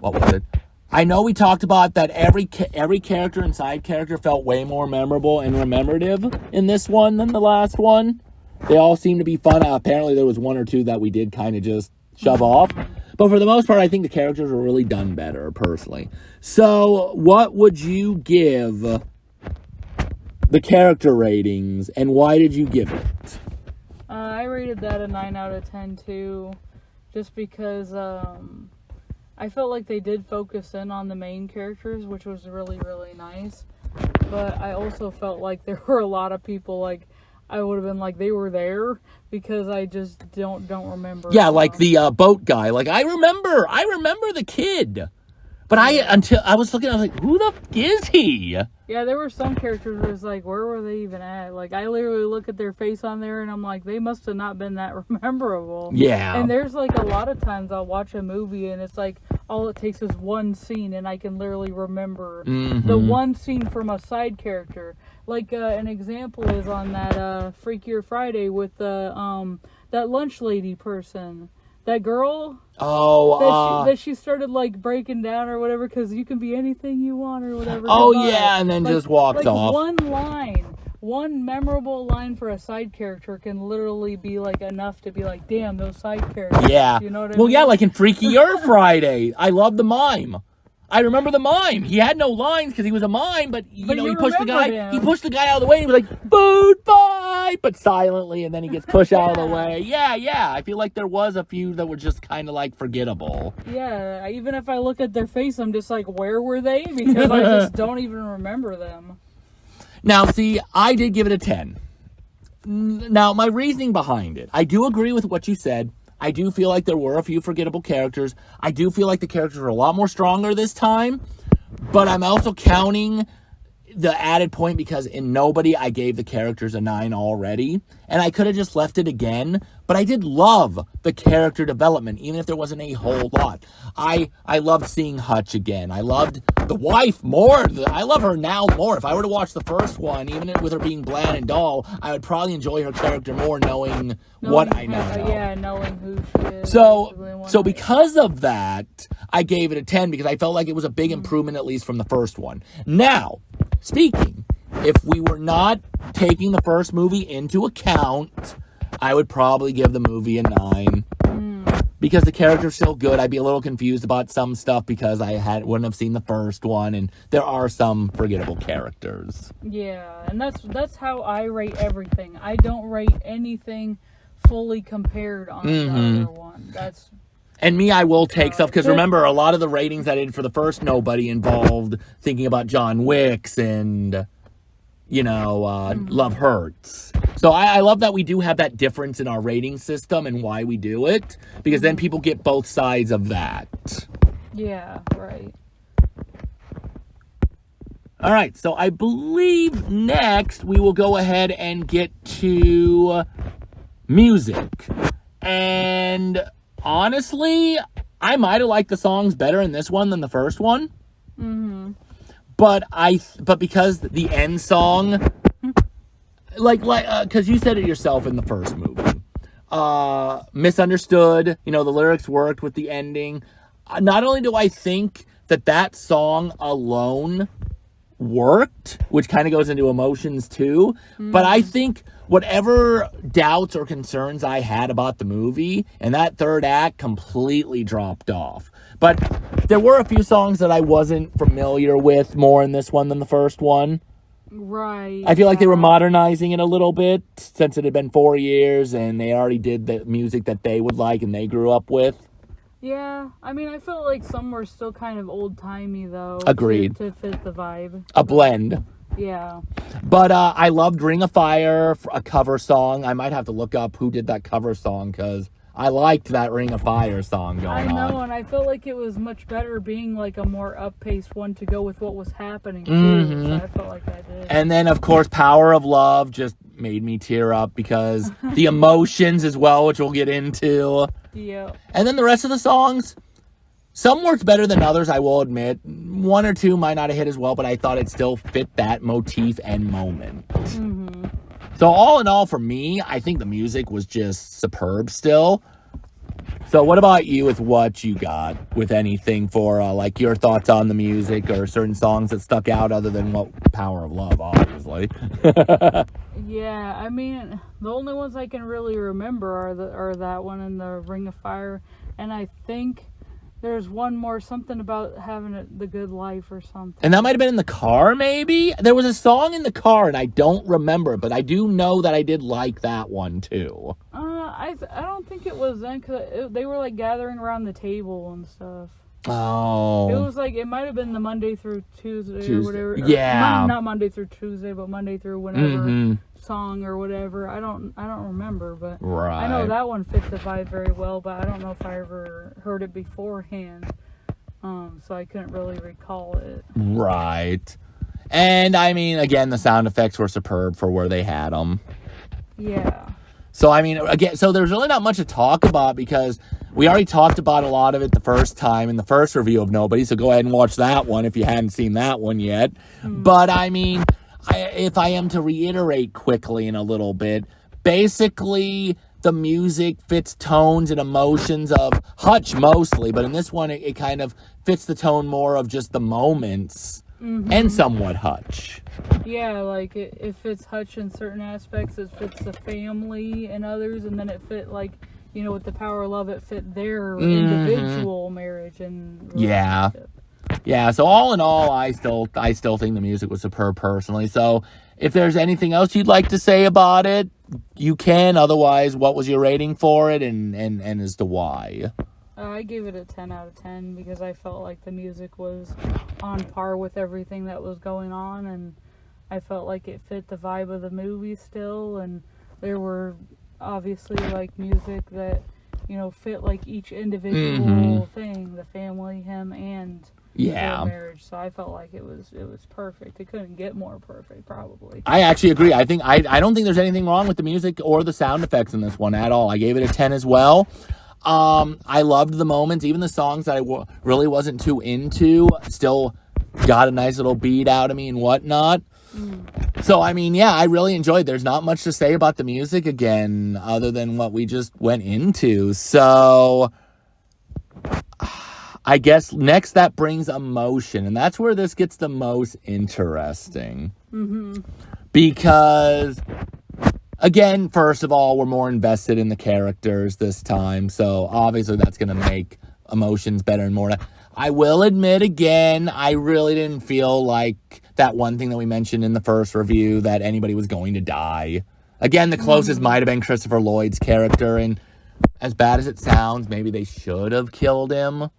Speaker 1: was it? I know we talked about that every character and side character felt way more memorable and rememorative in this one than the last one. They all seemed to be fun. Apparently there was one or two that we did kind of just shove off. But for the most part, I think the characters were really done better, personally. So, what would you give the character ratings, and why did you give it?
Speaker 2: I rated that a 9 out of 10, too. Just because, I felt like they did focus in on the main characters, which was really, really nice. But I also felt like there were a lot of people, like, I would have been like, they were there, because I just don't remember.
Speaker 1: Yeah, like the boat guy. Like, I remember the kid. But until I was looking, I was like, who the f*** is he?
Speaker 2: Yeah, there were some characters where it's like, where were they even at? Like, I literally look at their face on there, and I'm like, they must have not been that memorable.
Speaker 1: Yeah.
Speaker 2: And there's, like, a lot of times I'll watch a movie, and it's like, all it takes is one scene, and I can literally remember the one scene from a side character. Like, an example is on that Freakier Friday with the that lunch lady person. That girl?
Speaker 1: Oh,
Speaker 2: that she started, like, breaking down or whatever, because you can be anything you want or whatever.
Speaker 1: Oh, yeah, and then just walks off.
Speaker 2: One memorable line for a side character can literally be, like, enough to be like, damn, those side characters.
Speaker 1: Yeah.
Speaker 2: You know what I
Speaker 1: mean? Yeah, like in Freakier Friday. I love the mime. I remember the mime. He had no lines because he was a mime, but you know, he pushed the guy.
Speaker 2: Him.
Speaker 1: He pushed the guy out of the way. And he was like, "Food fight," but silently, and then he gets pushed out of the way. Yeah. I feel like there was a few that were just kind of like forgettable.
Speaker 2: Yeah, even if I look at their face, I'm just like, where were they? Because I just don't even remember them.
Speaker 1: Now, see, I did give it a 10. Now, my reasoning behind it, I do agree with what you said. I do feel like there were a few forgettable characters. I do feel like the characters were a lot more stronger this time. But I'm also counting the added point because in Nobody, I gave the characters a 9 already. And I could have just left it again. But I did love the character development, even if there wasn't a whole lot. I loved seeing Hutch again. I loved the wife more. I love her now more. If I were to watch the first one, even with her being bland and dull, I would probably enjoy her character more knowing what I know.
Speaker 2: Yeah, knowing who she is.
Speaker 1: So because of that, I gave it a 10 because I felt like it was a big improvement, at least from the first one. Now, speaking, if we were not taking the first movie into account, I would probably give the movie a 9. Because the character's still good. I'd be a little confused about some stuff because I wouldn't have seen the first one, and there are some forgettable characters.
Speaker 2: Yeah, and that's how I rate everything. I don't rate anything fully compared on the other one.
Speaker 1: And me, I will take stuff, because remember, a lot of the ratings I did for the first Nobody involved thinking about John Wick's and, Love Hurts. So I love that we do have that difference in our rating system and why we do it, because then people get both sides of that.
Speaker 2: Yeah, right.
Speaker 1: All right, so I believe next we will go ahead and get to music. And honestly, I might have liked the songs better in this one than the first one. But because the end song, because you said it yourself in the first movie, Misunderstood, the lyrics worked with the ending. Not only do I think that song alone worked, which kind of goes into emotions too, but I think whatever doubts or concerns I had about the movie and that third act completely dropped off. But there were a few songs that I wasn't familiar with more in this one than the first one.
Speaker 2: Right.
Speaker 1: I feel like they were modernizing it a little bit since it had been 4 years and they already did the music that they would like and they grew up with.
Speaker 2: Yeah, I mean, I felt like some were still kind of old-timey, though.
Speaker 1: Agreed.
Speaker 2: To fit the vibe.
Speaker 1: A blend.
Speaker 2: Yeah.
Speaker 1: But I loved Ring of Fire, a cover song. I might have to look up who did that cover song because I liked that Ring of Fire song going on.
Speaker 2: I know, and I felt like it was much better being like a more up-paced one to go with what was happening, too. So I felt like I did.
Speaker 1: And then, of course, Power of Love just made me tear up because the emotions as well, which we'll get into.
Speaker 2: Yeah.
Speaker 1: And then the rest of the songs, some worked better than others, I will admit. One or two might not have hit as well, but I thought it still fit that motif and moment. So all in all, for me, I think the music was just superb still. So what about you with what you got with anything for like your thoughts on the music or certain songs that stuck out other than what Power of Love, obviously?
Speaker 2: Yeah, I mean, the only ones I can really remember are that one and the Ring of Fire, and I think there's one more, something about having the good life or something.
Speaker 1: And that might have been in the car, maybe? There was a song in the car, and I don't remember, but I do know that I did like that one, too.
Speaker 2: I don't think it was then, because they were, like, gathering around the table and stuff.
Speaker 1: Oh.
Speaker 2: It was, like, it might have been the Monday through Tuesday. Or whatever.
Speaker 1: Yeah.
Speaker 2: Not Monday through Tuesday, but Monday through whenever song or whatever. I don't remember, but
Speaker 1: right.
Speaker 2: I know that one fit the vibe very well, but I don't know if I ever heard it beforehand, so I couldn't really recall it.
Speaker 1: Right. And I mean, again, the sound effects were superb for where they had them.
Speaker 2: Yeah.
Speaker 1: So I mean, again, so there's really not much to talk about because we already talked about a lot of it the first time in the first review of Nobody, so go ahead and watch that one if you hadn't seen that one yet. But I mean, if I am to reiterate quickly in a little bit, basically the music fits tones and emotions of Hutch mostly, but in this one it kind of fits the tone more of just the moments and somewhat Hutch.
Speaker 2: Yeah, like it fits Hutch in certain aspects, it fits the family and others, and then it fit, like, you know, with the Power of Love, it fit their individual marriage and relationship.
Speaker 1: Yeah, so all in all, I still think the music was superb personally. So if there's anything else you'd like to say about it, you can. Otherwise, what was your rating for it and as to why?
Speaker 2: I gave it a 10 out of 10 because I felt like the music was on par with everything that was going on, and I felt like it fit the vibe of the movie still, and there were obviously like music that, you know, fit like each individual thing, the family, him, and their marriage. So I felt like it was perfect. It couldn't get more perfect, probably.
Speaker 1: I actually agree. I don't think there's anything wrong with the music or the sound effects in this one at all. I gave it a 10 as well. I loved the moments, even the songs that I really wasn't too into still got a nice little beat out of me and whatnot. So, I mean, yeah, I really enjoyed. There's not much to say about the music again, other than what we just went into. So, I guess next that brings emotion, and that's where this gets the most interesting. Because, again, first of all, we're more invested in the characters this time, so obviously that's going to make emotions better and more. I will admit, again, I really didn't feel like that one thing that we mentioned in the first review, that anybody was going to die. Again, the closest might have been Christopher Lloyd's character, and as bad as it sounds, maybe they should have killed him.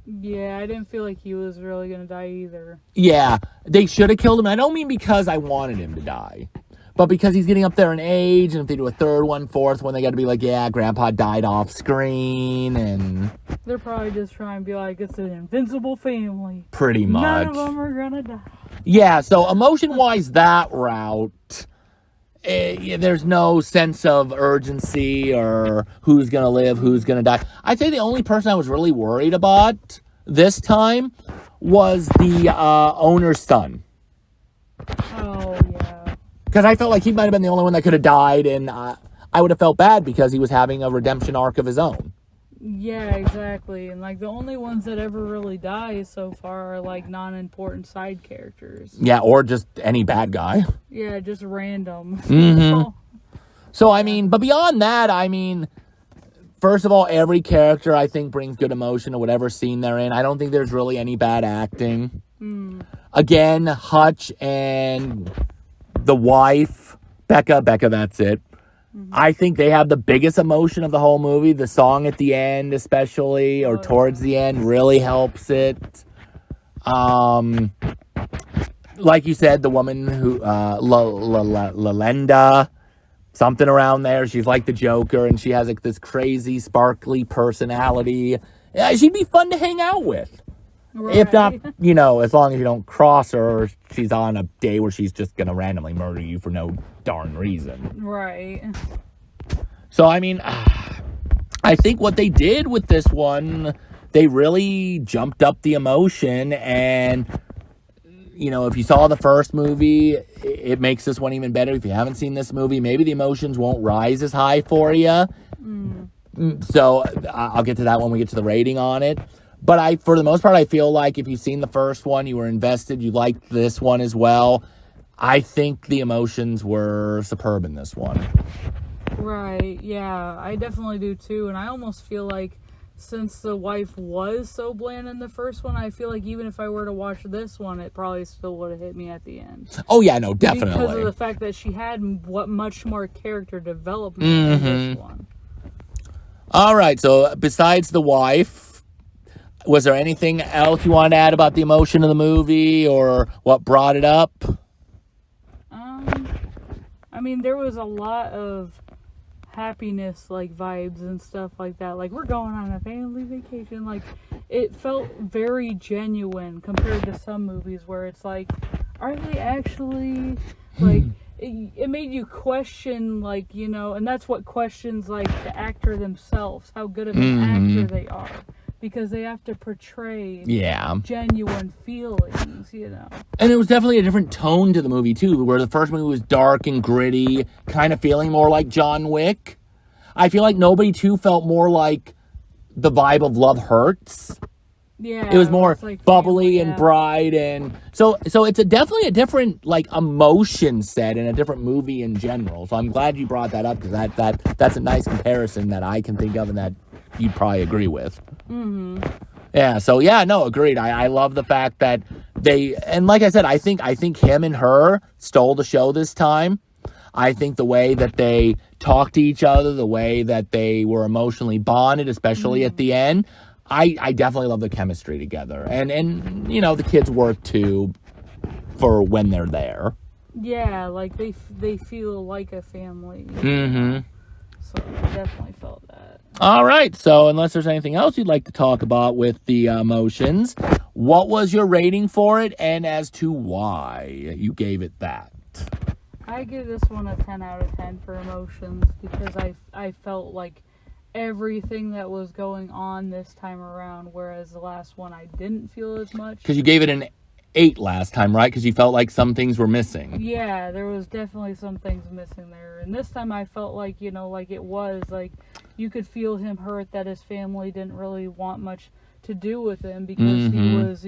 Speaker 2: Yeah, I didn't feel like he was really going to die either.
Speaker 1: Yeah, they should have killed him. I don't mean because I wanted him to die, but because he's getting up there in age, and if they do a third one, fourth one, they got to be like, yeah, Grandpa died off screen, and
Speaker 2: they're probably just trying to be like, it's an invincible family.
Speaker 1: Pretty much.
Speaker 2: None of them are gonna die.
Speaker 1: Yeah, so emotion-wise, that route, there's no sense of urgency or who's gonna live, who's gonna die. I'd say the only person I was really worried about this time was the owner's son.
Speaker 2: Oh, yeah.
Speaker 1: Because I felt like he might have been the only one that could have died, and I would have felt bad because he was having a redemption arc of his own.
Speaker 2: Yeah, exactly. And, like, the only ones that ever really die so far are, like, non-important side characters.
Speaker 1: Yeah, or just any bad guy.
Speaker 2: Yeah, just random.
Speaker 1: So, I mean, but beyond that, I mean, first of all, every character, I think, brings good emotion to whatever scene they're in. I don't think there's really any bad acting. Again, Hutch and the wife, Becca, that's it. I think they have the biggest emotion of the whole movie. The song at the end, especially, or towards the end, really helps it. like you said, the woman who, Lalenda, something around there. She's like the Joker, and she has like this crazy, sparkly personality. Yeah, she'd be fun to hang out with.
Speaker 2: Right.
Speaker 1: If not, as long as you don't cross her, or she's on a day where she's just going to randomly murder you for no darn reason.
Speaker 2: Right.
Speaker 1: So, I mean, I think what they did with this one, they really jumped up the emotion. And, if you saw the first movie, it makes this one even better. If you haven't seen this movie, maybe the emotions won't rise as high for you. So, I'll get to that when we get to the rating on it. But for the most part, I feel like if you've seen the first one, you were invested, you liked this one as well. I think the emotions were superb in this one.
Speaker 2: Right, yeah, I definitely do too. And I almost feel like since the wife was so bland in the first one, I feel like even if I were to watch this one, it probably still would have hit me at the end.
Speaker 1: Oh, yeah, no, definitely.
Speaker 2: Because of the fact that she had much more character development in this one.
Speaker 1: All right, so besides the wife, was there anything else you wanted to add about the emotion of the movie or what brought it up?
Speaker 2: I mean, there was a lot of happiness, like, vibes and stuff like that. Like, we're going on a family vacation. Like, it felt very genuine compared to some movies where it's like, are they actually, like, it made you question, like, and that's what questions, like, the actor themselves, how good of an actor they are. Because they have to portray genuine feelings,
Speaker 1: And it was definitely a different tone to the movie, too, where the first movie was dark and gritty, kind of feeling more like John Wick. I feel like nobody, too, felt more like the vibe of Love Hurts.
Speaker 2: Yeah.
Speaker 1: It was more
Speaker 2: like
Speaker 1: bubbly
Speaker 2: family,
Speaker 1: and bright. And so it's definitely a different, like, emotion set and a different movie in general. So I'm glad you brought that up because that's a nice comparison that I can think of and that you'd probably agree with. Yeah, so no, agreed. I love the fact that and like I said, I think him and her stole the show this time. I think the way that they talked to each other, the way that they were emotionally bonded, especially at the end, I definitely love the chemistry together. And the kids work too for when they're there.
Speaker 2: Yeah, like they feel like a family. So I definitely felt that.
Speaker 1: All right, so unless there's anything else you'd like to talk about with the emotions, what was your rating for it and as to why you gave it that?
Speaker 2: I give this one a 10 out of 10 for emotions because I felt like everything that was going on this time around, whereas the last one I didn't feel as much.
Speaker 1: Because you gave it an 8 last time, right? Because you felt like some things were missing.
Speaker 2: Yeah, there was definitely some things missing there. And this time I felt like, like it was, like, you could feel him hurt that his family didn't really want much to do with him because he was,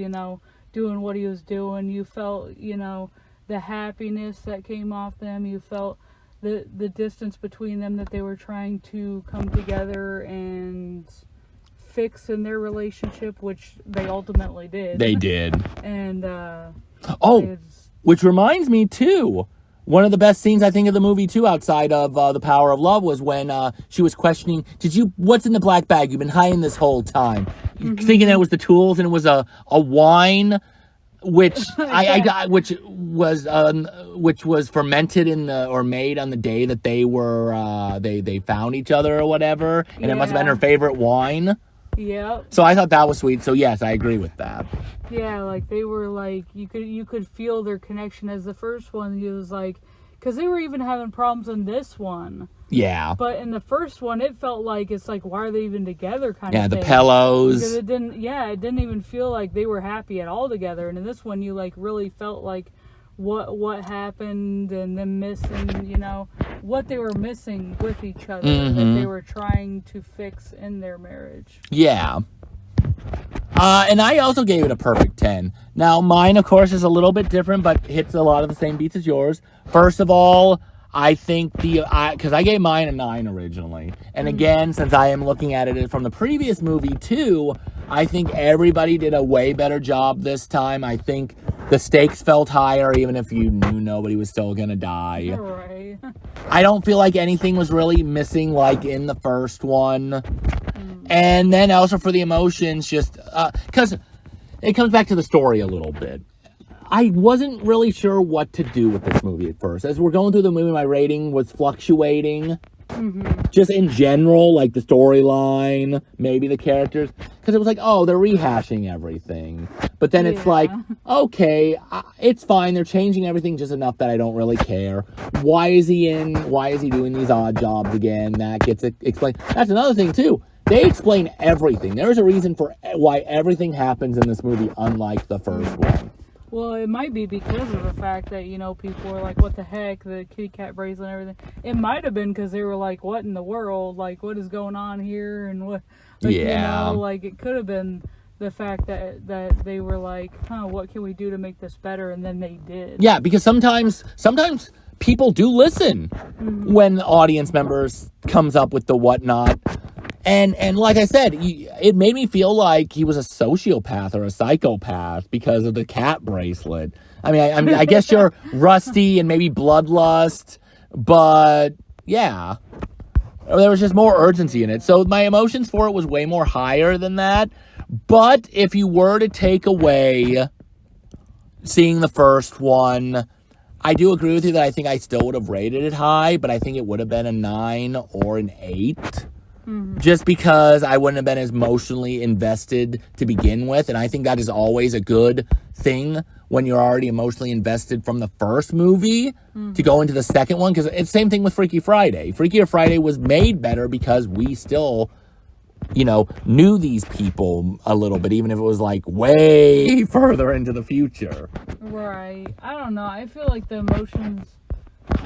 Speaker 2: doing what he was doing. You felt, the happiness that came off them. You felt the distance between them, that they were trying to come together and fix in their relationship, which they ultimately did.
Speaker 1: They did.
Speaker 2: And
Speaker 1: which reminds me too, one of the best scenes I think of the movie too, outside of The Power of Love, was when she was questioning, what's in the black bag? You've been hiding this whole time. Thinking that it was the tools, and it was a wine, which which was fermented or made on the day that they were they found each other or whatever, and it must have been her favorite wine.
Speaker 2: Yep.
Speaker 1: So I thought that was sweet. So yes, I agree with that.
Speaker 2: Yeah, like they were like, you could feel their connection. As the first one, he was like, because they were even having problems in this one.
Speaker 1: Yeah.
Speaker 2: But in the first one, it felt like, it's like, why are they even together kind of thing.
Speaker 1: Yeah, the pillows.
Speaker 2: Because it didn't even feel like they were happy at all together. And in this one, you like really felt like what happened and them missing, what they were missing with each other that they were trying to fix in their marriage.
Speaker 1: Yeah. And I also gave it a perfect 10. Now, mine, of course, is a little bit different, but hits a lot of the same beats as yours. First of all, I think because I gave mine a 9 originally. And again, since I am looking at it from the previous movie too, I think everybody did a way better job this time. I think the stakes felt higher, even if you knew nobody was still gonna die.
Speaker 2: Right.
Speaker 1: I don't feel like anything was really missing like in the first one. And then also for the emotions, just because it comes back to the story a little bit. I wasn't really sure what to do with this movie at first. As we're going through the movie, my rating was fluctuating. Just in general, like the storyline, maybe the characters. Because it was like, oh, they're rehashing everything. But then it's like, okay, it's fine. They're changing everything just enough that I don't really care. Why is he doing these odd jobs again? That gets explained. That's another thing, too. They explain everything. There's a reason for why everything happens in this movie, unlike the first one.
Speaker 2: Well, it might be because of the fact that, people are like, what the heck, the kitty cat bracelet and everything. It might have been because they were like, what in the world? Like, what is going on here? And what, it could have been the fact that they were like, what can we do to make this better? And then they did. Yeah, because sometimes people do listen when the audience members comes up with the whatnot. And like I said, it made me feel like he was a sociopath or a psychopath because of the cat bracelet. I mean, I guess you're rusty and maybe bloodlust, but yeah, there was just more urgency in it. So my emotions for it was way more higher than that. But if you were to take away seeing the first one, I do agree with you that I think I still would have rated it high, but I think it would have been a 9 or an 8. Just because I wouldn't have been as emotionally invested to begin with. And I think that is always a good thing when you're already emotionally invested from the first movie to go into the second one. Because it's the same thing with Freaky Friday. Freaky Friday was made better because we still, knew these people a little bit, even if it was like way further into the future. Right. I don't know. I feel like the emotions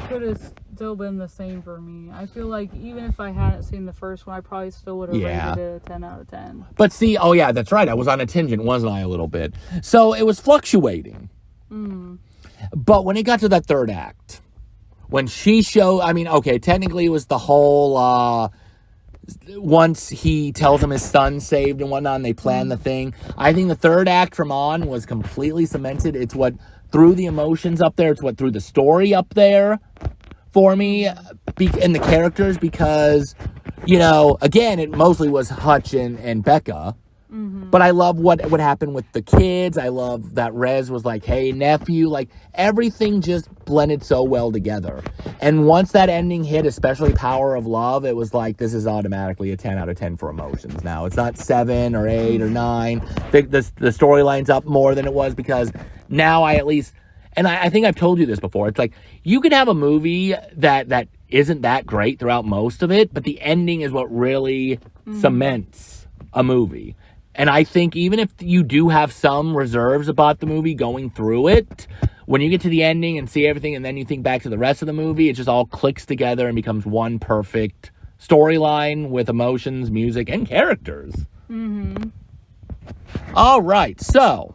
Speaker 2: could have still been the same for me. I feel like even if I hadn't seen the first one, I probably still would have rated it a 10 out of 10. But see, oh yeah, that's right. I was on a tangent, wasn't I, a little bit? So it was fluctuating. But when it got to that third act, when she showed, technically it was the whole, once he tells him his son's saved and whatnot, and they plan the thing. I think the third act from on was completely cemented. It's what threw the emotions up there. It's what threw the story up there for me and the characters because, again, it mostly was Hutch and Becca. But I love what happened with the kids. I love that Rez was like, hey, nephew. Like, everything just blended so well together. And once that ending hit, especially Power of Love, it was like, this is automatically a 10 out of 10 for emotions now. It's not 7 or 8 or 9. The storyline's up more than it was because now I at least... And I think I've told you this before. It's like, you could have a movie that isn't that great throughout most of it, but the ending is what really cements a movie. And I think even if you do have some reserves about the movie going through it, when you get to the ending and see everything and then you think back to the rest of the movie, it just all clicks together and becomes one perfect storyline with emotions, music, and characters. All right, so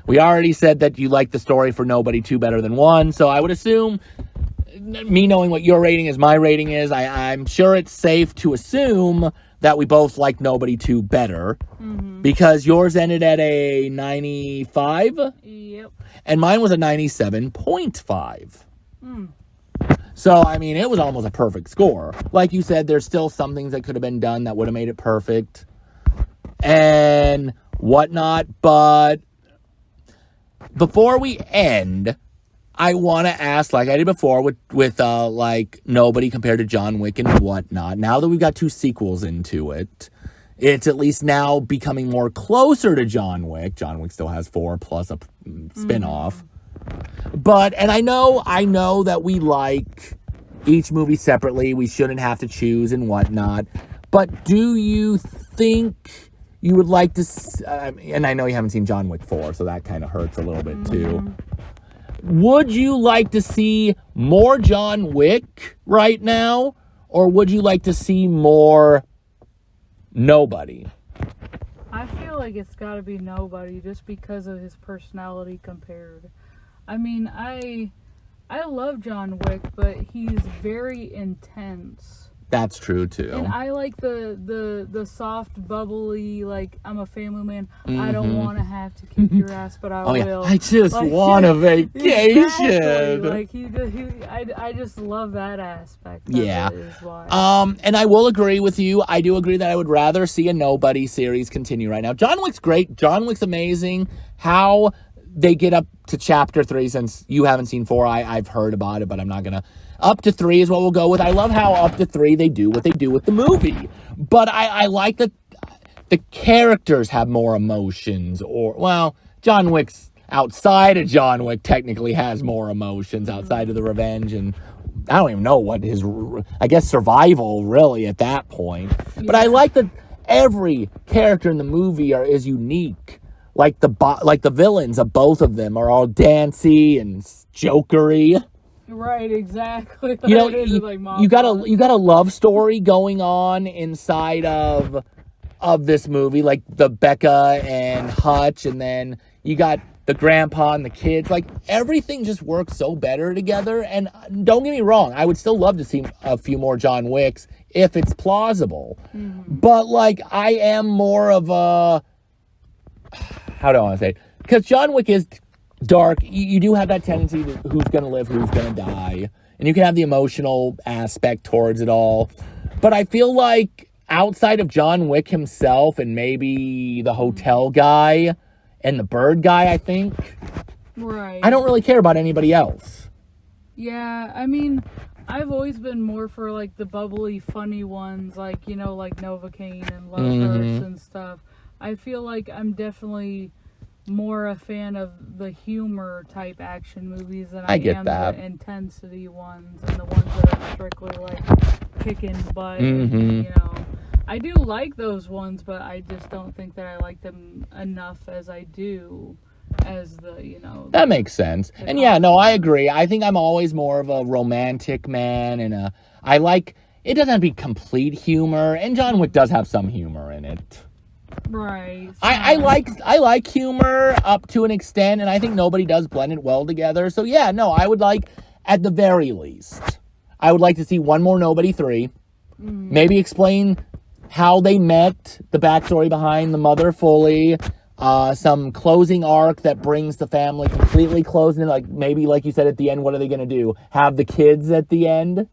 Speaker 2: we already said that you like the story for Nobody 2 better than 1, so I would assume, me knowing what your rating is, my rating is, I'm sure it's safe to assume that we both like Nobody 2 better, because yours ended at a 95? Yep. And mine was a 97.5. So, it was almost a perfect score. Like you said, there's still some things that could have been done that would have made it perfect and whatnot, but before we end, I want to ask, like I did before with Nobody compared to John Wick and whatnot. Now that we've got 2 sequels into it, it's at least now becoming more closer to John Wick. John Wick still has 4 plus a spin-off. And I know that we like each movie separately. We shouldn't have to choose and whatnot. But do you think you would like to... and I know you haven't seen John Wick 4, so that kind of hurts a little bit too. Would you like to see more John Wick right now? Or would you like to see more Nobody? I feel like it's got to be Nobody just because of his personality compared. I love John Wick, but he's very intense. That's true too. And I like the soft, bubbly, like, I'm a family man. I don't want to have to kick your ass, but I will. I just want a vacation. Exactly. I just love that aspect. Yeah. Is why. And I will agree with you. I do agree that I would rather see a Nobody series continue right now. John Wick's great. John Wick's amazing. How
Speaker 1: they get up to chapter 3. Since you haven't seen 4, I've heard about it, but I'm not going to. Up to 3 is what we'll go with. I love how up to 3 they do what they do with the movie. But I like that the characters have more emotions. Or, well, John Wick's outside of John Wick technically has more emotions outside of the revenge. And I don't even know what his, I guess, survival really at that point. Yeah. But I like that every character in the movie is unique. Like the villains of both of them are all dancey and jokery.
Speaker 2: Right, exactly.
Speaker 1: You know, you got a love story going on inside of this movie, like the Becca and Hutch, and then you got the grandpa and the kids. Like, everything just works so better together. And don't get me wrong, I would still love to see a few more John Wicks if it's plausible. Mm-hmm. But like, I am more of a, how do I want to say it? Because John Wick is dark. You do have that tendency to who's going to live, who's going to die. And you can have the emotional aspect towards it all. But I feel like outside of John Wick himself and maybe the hotel guy and the bird guy, I think.
Speaker 2: Right.
Speaker 1: I don't really care about anybody else.
Speaker 2: Yeah, I mean, I've always been more for like the bubbly, funny ones, like, you know, like Novocaine and Lovebirds and stuff. I feel like I'm definitely more a fan of the humor type action movies than I am the intensity ones and the ones that are strictly like kicking butt. You know, I do like those ones, but I just don't think that I like them enough as I do as the, you know.
Speaker 1: That makes sense. And yeah, no, I agree. I think I'm always more of a romantic man, and I like, it doesn't have to be complete humor, and John Wick does have some humor in it.
Speaker 2: Right.
Speaker 1: I like humor up to an extent, and I think nobody does blend it well together. So yeah, no, I would like, at the very least, I would like to see one more Nobody 3. Maybe explain how they met, the backstory behind the mother fully, some closing arc that brings the family completely closed in. Like, maybe, like you said at the end, what are they going to do? Have the kids at the end?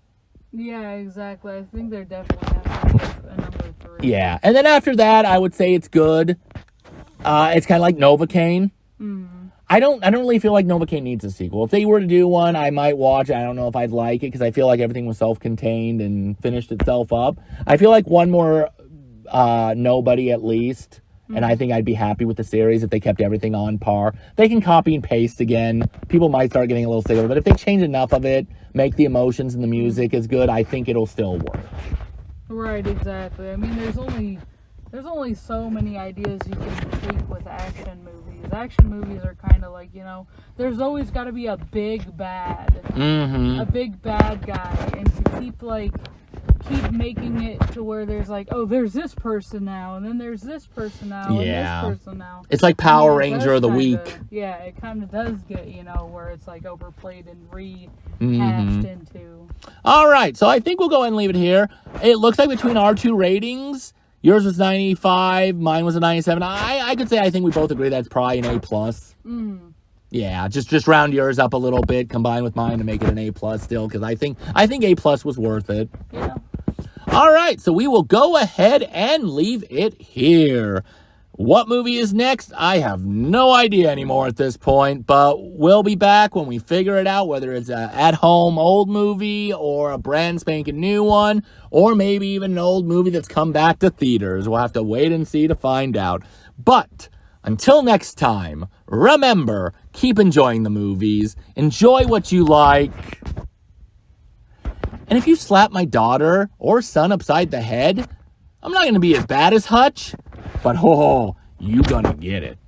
Speaker 2: Yeah, exactly. I think they're definitely having a number 3.
Speaker 1: Yeah, and then after that, I would say it's good. It's kind of like Novocaine. I don't really feel like Novocaine needs a sequel. If they were to do one, I might watch it. I don't know if I'd like it because I feel like everything was self-contained and finished itself up. I feel like one more Nobody at least, and I think I'd be happy with the series if they kept everything on par. They can copy and paste again. People might start getting a little sick of it, but if they change enough of it, make the emotions and the music as good, I think it'll still work.
Speaker 2: Right, exactly. I mean, there's only so many ideas you can tweak with action movies. Action movies are kind of like, you know, there's always got to be a big bad. A big bad guy. And to keep making it to where there's like, oh, there's this person now, and then there's this person now, and this person now.
Speaker 1: It's like Power Ranger of the week.
Speaker 2: Yeah, it kind of does get, you know, where it's like overplayed and rehashed into.
Speaker 1: All right, so I think we'll go ahead and leave it here. It looks like between our two ratings, yours was 95, mine was a 97. I could say I think we both agree that's probably an A+. Yeah, just round yours up a little bit, combine with mine to make it an A+ still, because I think A+ was worth it.
Speaker 2: Yeah.
Speaker 1: All right, so we will go ahead and leave it here. What movie is next? I have no idea anymore at this point, but we'll be back when we figure it out, whether it's an at-home old movie or a brand spanking new one, or maybe even an old movie that's come back to theaters. We'll have to wait and see to find out. But until next time, remember, keep enjoying the movies. Enjoy what you like. And if you slap my daughter or son upside the head, I'm not going to be as bad as Hutch, but you gonna get it.